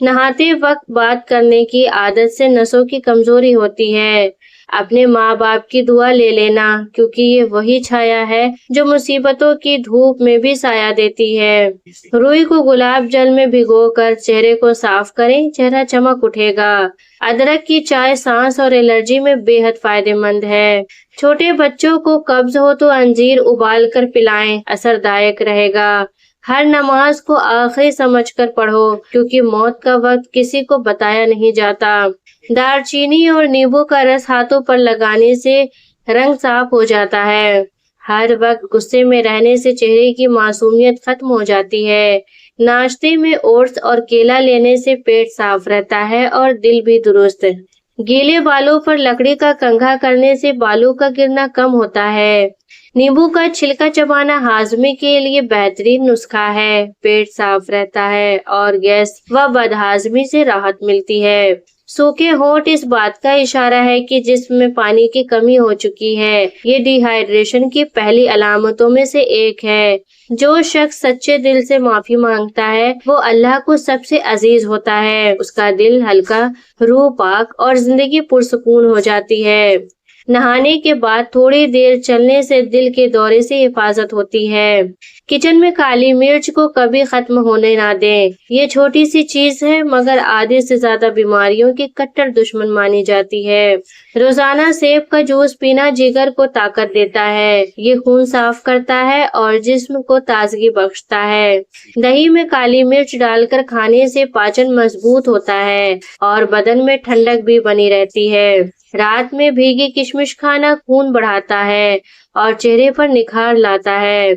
نہاتے وقت بات کرنے کی عادت سے نسوں کی کمزوری ہوتی ہے۔ اپنے ماں باپ کی دعا لے لینا، کیونکہ یہ وہی چھایا ہے جو مصیبتوں کی دھوپ میں بھی سایہ دیتی ہے۔ روئی کو گلاب جل میں بھگو کر چہرے کو صاف کریں، چہرہ چمک اٹھے گا۔ ادرک کی چائے سانس اور الرجی میں بے حد فائدہ مند ہے۔ چھوٹے بچوں کو قبض ہو تو انجیر ابال کر پلائیں، اثر دائق رہے گا۔ ہر نماز کو آخری سمجھ کر پڑھو، کیونکہ موت کا وقت کسی کو بتایا نہیں جاتا۔ دار چینی اور نیبو کا رس ہاتھوں پر لگانے سے رنگ صاف ہو جاتا ہے۔ ہر وقت غصے میں رہنے سے چہرے کی معصومیت ختم ہو جاتی ہے۔ ناشتے میں اوٹس اور کیلا لینے سے پیٹ صاف رہتا ہے اور دل بھی درست۔ گیلے بالوں پر لکڑی کا کنگھا کرنے سے بالوں کا گرنا کم ہوتا ہے۔ نیبو کا چھلکا چبانا ہاضمے کے لیے بہترین نسخہ ہے۔ پیٹ صاف رہتا ہے اور گیس و بدہضمی سے راحت ملتی ہے۔ سوکھے ہونٹ اس بات کا اشارہ ہے کہ جسم میں پانی کی کمی ہو چکی ہے۔ یہ ڈی ہائیڈریشن کی پہلی علامتوں میں سے ایک ہے۔ جو شخص سچے دل سے معافی مانگتا ہے وہ اللہ کو سب سے عزیز ہوتا ہے۔ اس کا دل ہلکا، روح پاک اور زندگی پرسکون ہو جاتی ہے۔ نہانے کے بعد تھوڑی دیر چلنے سے دل کے دورے سے حفاظت ہوتی ہے۔ کچن میں کالی مرچ کو کبھی ختم ہونے نہ دیں۔ یہ چھوٹی سی چیز ہے مگر آدھے سے زیادہ بیماریوں کی کٹر دشمن مانی جاتی ہے۔ روزانہ سیب کا جوس پینا جگر کو طاقت دیتا ہے۔ یہ خون صاف کرتا ہے اور جسم کو تازگی بخشتا ہے۔ دہی میں کالی مرچ ڈال کر کھانے سے پاچن مضبوط ہوتا ہے اور بدن میں ٹھنڈک بھی بنی رہتی ہے۔ رات میں بھیگی کشمش کھانا خون بڑھاتا ہے اور چہرے پر نکھار لاتا ہے۔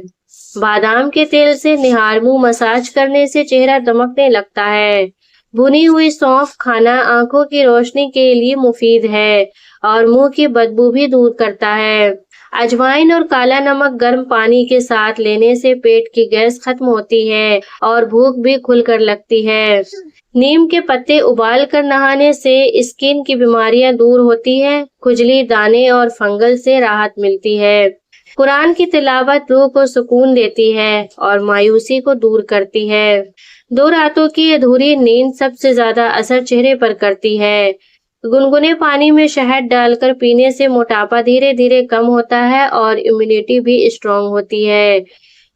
بادام کے تیل سے نہار منہ مساج کرنے سے چہرہ دمکنے لگتا ہے۔ بھنی ہوئی سونف کھانا آنکھوں کی روشنی کے لیے مفید ہے اور منہ کی بدبو بھی دور کرتا ہے۔ اجوائن اور کالا نمک گرم پانی کے ساتھ لینے سے پیٹ کی گیس ختم ہوتی ہے اور بھوک بھی کھل کر لگتی ہے۔ نیم کے پتے ابال کر نہانے سے اسکن کی بیماریاں دور ہوتی ہیں، کھجلی، دانے اور فنگل سے راحت ملتی ہے۔ قرآن کی تلاوت روح کو سکون دیتی ہے اور مایوسی کو دور کرتی ہے۔ 2 راتوں کی ادھوری نیند سب سے زیادہ اثر چہرے پر کرتی ہے۔ گنگنے پانی میں شہد ڈال کر پینے سے موٹاپا دھیرے دھیرے کم ہوتا ہے اور امیونٹی بھی اسٹرانگ ہوتی ہے۔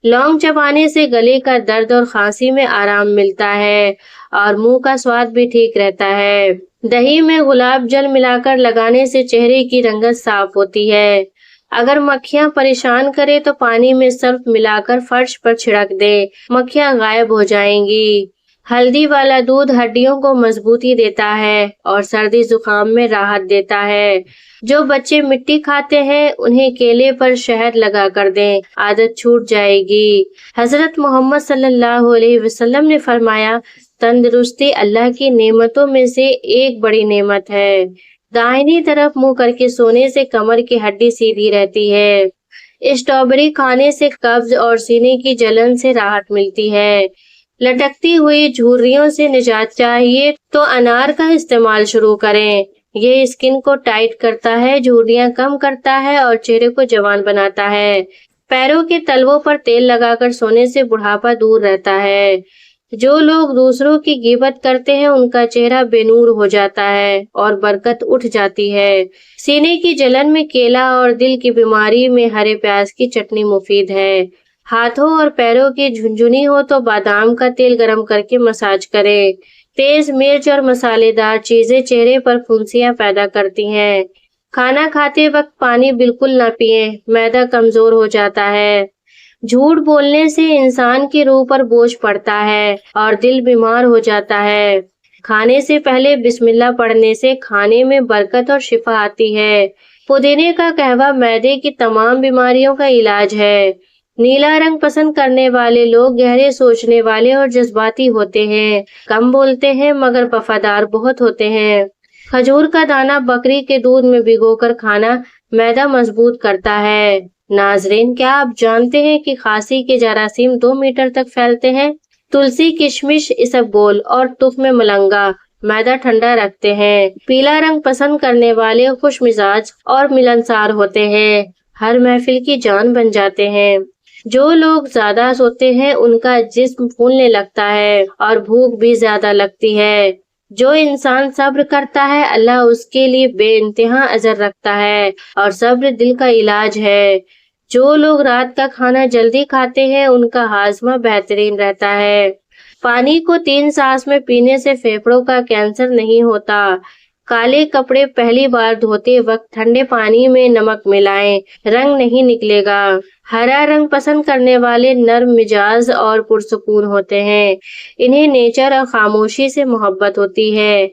لونگ چبانے سے گلے کا درد اور کھانسی میں آرام ملتا ہے اور منہ کا سواد بھی ٹھیک رہتا ہے۔ دہی میں گلاب جل ملا کر لگانے سے چہرے کی رنگت صاف ہوتی ہے۔ اگر مکھیاں پریشان کرے تو پانی میں سرف ملا کر فرش پر چھڑک دے، مکھیاں غائب ہو جائیں گی۔ ہلدی والا دودھ ہڈیوں کو مضبوطی دیتا ہے اور سردی زکام میں راحت دیتا ہے۔ جو بچے مٹی کھاتے ہیں انہیں کیلے پر شہد لگا کر دیں، عادت چھوٹ جائے گی۔ حضرت محمد صلی اللہ علیہ وسلم نے فرمایا، تندرستی اللہ کی نعمتوں میں سے ایک بڑی نعمت ہے۔ دائنی طرف منہ کر کے سونے سے کمر کی ہڈی سیدھی رہتی ہے۔ اسٹرابیری کھانے سے قبض اور سینے کی جلن سے راحت ملتی ہے۔ لٹکتی ہوئی جھریوں سے نجات چاہیے تو انار کا استعمال شروع کریں۔ یہ اسکن کو ٹائٹ کرتا ہے، جھریاں کم کرتا ہے اور چہرے کو جوان بناتا ہے۔ پیروں کے تلووں پر تیل لگا کر سونے سے بڑھاپا دور رہتا ہے۔ جو لوگ دوسروں کی غیبت کرتے ہیں ان کا چہرہ بے نور ہو جاتا ہے اور برکت اٹھ جاتی ہے۔ سینے کی جلن میں کیلا اور دل کی بیماری میں ہرے پیاز کی چٹنی مفید ہے۔ ہاتھوں اور پیروں کی جھنجھنی ہو تو بادام کا تیل گرم کر کے مساج کریں۔ تیز مرچ اور مسالے دار چیزیں چہرے پر پھنسیاں پیدا کرتی ہیں۔ کھانا کھاتے وقت پانی بالکل نہ پئیں، معدہ کمزور ہو جاتا ہے۔ جھوٹ بولنے سے انسان کی روح پر بوجھ پڑتا ہے اور دل بیمار ہو جاتا ہے۔ کھانے سے پہلے بسم اللہ پڑھنے سے کھانے میں برکت اور شفا آتی ہے۔ پودینے کا قہوہ معدے کی تمام بیماریوں کا علاج ہے۔ نیلا رنگ پسند کرنے والے لوگ گہرے سوچنے والے اور جذباتی ہوتے ہیں، کم بولتے ہیں مگر وفادار بہت ہوتے ہیں۔ کھجور کا دانہ بکری کے دودھ میں بھگو کر کھانا معدہ مضبوط کرتا ہے۔ ناظرین، کیا آپ جانتے ہیں کہ کھانسی کے جراثیم 2 میٹر تک پھیلتے ہیں؟ تلسی، کشمش، اسبگول اور تخم ملنگا معدہ ٹھنڈا رکھتے ہیں۔ پیلا رنگ پسند کرنے والے خوش مزاج اور ملنسار ہوتے ہیں، ہر محفل کی جان بن جاتے ہیں۔ جو لوگ زیادہ سوتے ہیں ان کا جسم پھولنے لگتا ہے اور بھوک بھی زیادہ لگتی ہے۔ جو انسان صبر کرتا ہے اللہ اس کے لیے بے انتہا اجر رکھتا ہے اور صبر دل کا علاج ہے۔ جو لوگ رات کا کھانا جلدی کھاتے ہیں ان کا ہاضمہ بہترین رہتا ہے۔ پانی کو 3 سانس میں پینے سے پھیپھڑوں کا کینسر نہیں ہوتا۔ کالے کپڑے پہلی بار دھوتے وقت ٹھنڈے پانی میں نمک ملائیں، رنگ نہیں نکلے گا۔ ہرا رنگ پسند کرنے والے نرم مزاج اور پرسکون ہوتے ہیں۔ انہیں نیچر اور خاموشی سے محبت ہوتی ہے۔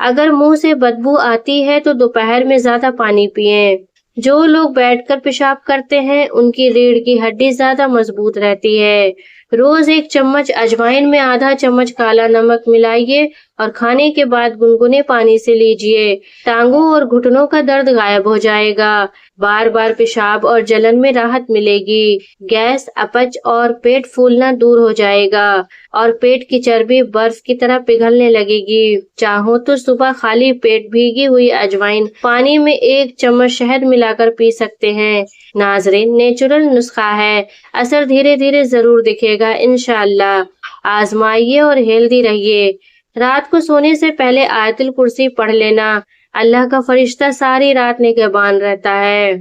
اگر منہ سے بدبو آتی ہے تو دوپہر میں زیادہ پانی پئیں۔ جو لوگ بیٹھ کر پیشاب کرتے ہیں ان کی ریڑھ کی ہڈی زیادہ مضبوط رہتی ہے۔ روز 1 چمچ اجوائن میں آدھا چمچ کالا نمک ملائیے اور کھانے کے بعد گنگنے پانی سے لیجیے۔ ٹانگوں اور گھٹنوں کا درد غائب ہو جائے گا۔ بار بار پیشاب اور جلن میں راحت ملے گی۔ گیس، اپچ اور پیٹ پھولنا دور ہو جائے گا اور پیٹ کی چربی برف کی طرح پگھلنے لگے گی۔ چاہو تو صبح خالی پیٹ بھیگی ہوئی اجوائن پانی میں 1 چمچ شہد ملا کر پی سکتے ہیں۔ ناظرین، نیچرل نسخہ ہے، اثر دھیرے دھیرے ضرور دکھے گا انشاءاللہ۔ آزمائیے اور ہیلدی رہیے۔ رات کو سونے سے پہلے آیت الکرسی پڑھ لینا۔ اللہ کا فرشتہ ساری رات نگہبان رہتا ہے۔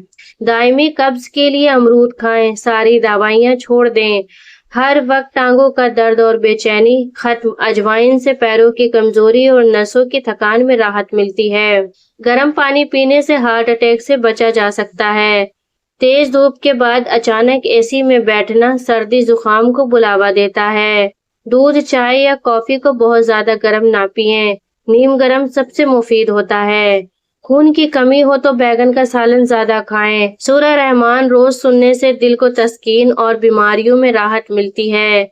دائمی قبض کے لیے امرود کھائیں، ساری دوائیاں چھوڑ دیں۔ ہر وقت ٹانگوں کا درد اور بے چینی ختم۔ اجوائن سے پیروں کی کمزوری اور نسوں کی تھکان میں راحت ملتی ہے۔ گرم پانی پینے سے ہارٹ اٹیک سے بچا جا سکتا ہے۔ تیز دھوپ کے بعد اچانک اے سی میں بیٹھنا سردی زکام کو بلاوا دیتا ہے۔ دودھ، چائے یا کافی کو بہت زیادہ گرم نہ پئیں۔ نیم گرم سب سے مفید ہوتا ہے۔ خون کی کمی ہو تو بیگن کا سالن زیادہ کھائیں۔ سورہ رحمان روز سننے سے دل کو تسکین اور بیماریوں میں راحت ملتی ہے۔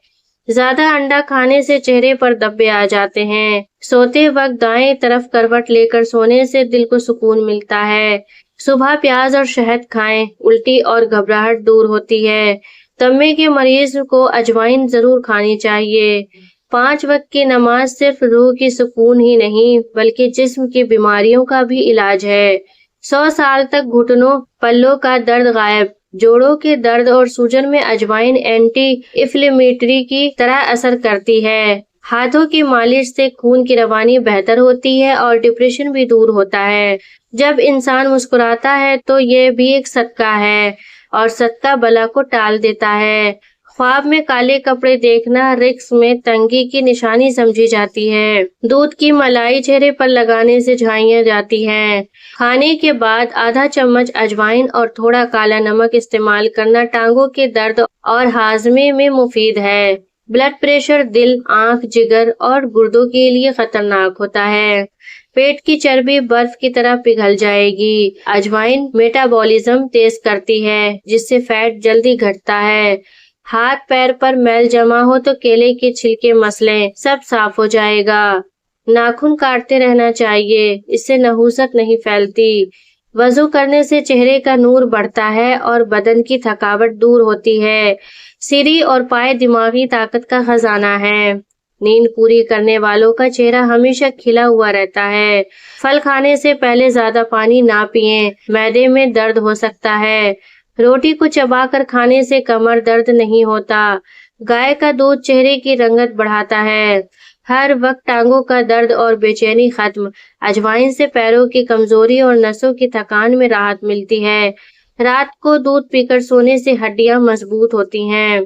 زیادہ انڈا کھانے سے چہرے پر دبے آ جاتے ہیں۔ سوتے وقت دائیں طرف کروٹ لے کر سونے سے دل کو سکون ملتا ہے۔ صبح پیاز اور شہد کھائیں، الٹی اور گھبراہٹ دور ہوتی ہے۔ دمے کے مریض کو اجوائن ضرور کھانی چاہیے۔ 5 وقت کی نماز صرف روح کی سکون ہی نہیں بلکہ جسم کی بیماریوں کا بھی علاج ہے۔ 100 سال تک گھٹنوں، پلوں کا درد غائب۔ جوڑوں کے درد اور سوجن میں اجوائن اینٹی انفلیمیٹری کی طرح اثر کرتی ہے۔ ہاتھوں کی مالش سے خون کی روانی بہتر ہوتی ہے اور ڈپریشن بھی دور ہوتا ہے۔ جب انسان مسکراتا ہے تو یہ بھی ایک صدقہ ہے اور صدقہ بلا کو ٹال دیتا ہے۔ خواب میں کالے کپڑے دیکھنا رزق میں تنگی کی نشانی سمجھی جاتی ہے۔ دودھ کی ملائی چہرے پر لگانے سے جھائیاں جاتی ہیں۔ کھانے کے بعد آدھا چمچ اجوائن اور تھوڑا کالا نمک استعمال کرنا ٹانگوں کے درد اور ہاضمے میں مفید ہے۔ بلڈ پریشر دل، آنکھ، جگر اور گردوں کے لیے خطرناک ہوتا ہے۔ پیٹ کی چربی برف کی طرح پگھل جائے گی۔ اجوائن میٹابولزم تیز کرتی ہے جس سے فیٹ جلدی گھٹتا ہے۔ ہاتھ پیر پر میل جمع ہو تو کیلے کے چھلکے مسلیں، سب صاف ہو جائے گا۔ ناخن کاٹتے رہنا چاہیے، اس سے نحوست نہیں پھیلتی۔ وضو کرنے سے چہرے کا نور بڑھتا ہے اور بدن کی تھکاوٹ دور ہوتی ہے۔ سری اور پائے دماغی طاقت کا خزانہ ہے۔ نیند پوری کرنے والوں کا چہرہ ہمیشہ کھلا ہوا رہتا ہے۔ پھل کھانے سے پہلے زیادہ پانی نہ پئیں، معدے میں درد ہو سکتا ہے۔ روٹی کو چبا کر کھانے سے کمر درد نہیں ہوتا۔ گائے کا دودھ چہرے کی رنگت بڑھاتا ہے۔ ہر وقت ٹانگوں کا درد اور بے چینی ختم۔ اجوائن سے پیروں کی کمزوری اور نسوں کی تھکان میں راحت ملتی ہے۔ رات کو دودھ پی کر سونے سے ہڈیاں مضبوط ہوتی ہیں۔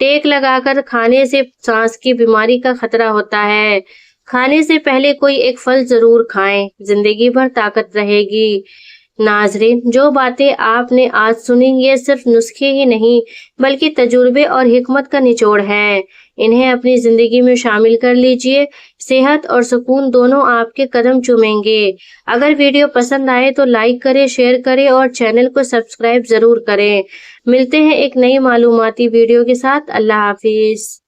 ٹیک لگا کر کھانے سے سانس کی بیماری کا خطرہ ہوتا ہے۔ کھانے سے پہلے کوئی ایک پھل ضرور کھائیں، زندگی بھر طاقت رہے گی۔ ناظرین، جو باتیں آپ نے آج سنی یہ صرف نسخے ہی نہیں بلکہ تجربے اور حکمت کا نچوڑ ہے۔ انہیں اپنی زندگی میں شامل کر لیجئے، صحت اور سکون دونوں آپ کے قدم چومیں گے۔ اگر ویڈیو پسند آئے تو لائک کریں، شیئر کریں اور چینل کو سبسکرائب ضرور کریں۔ ملتے ہیں ایک نئی معلوماتی ویڈیو کے ساتھ۔ اللہ حافظ۔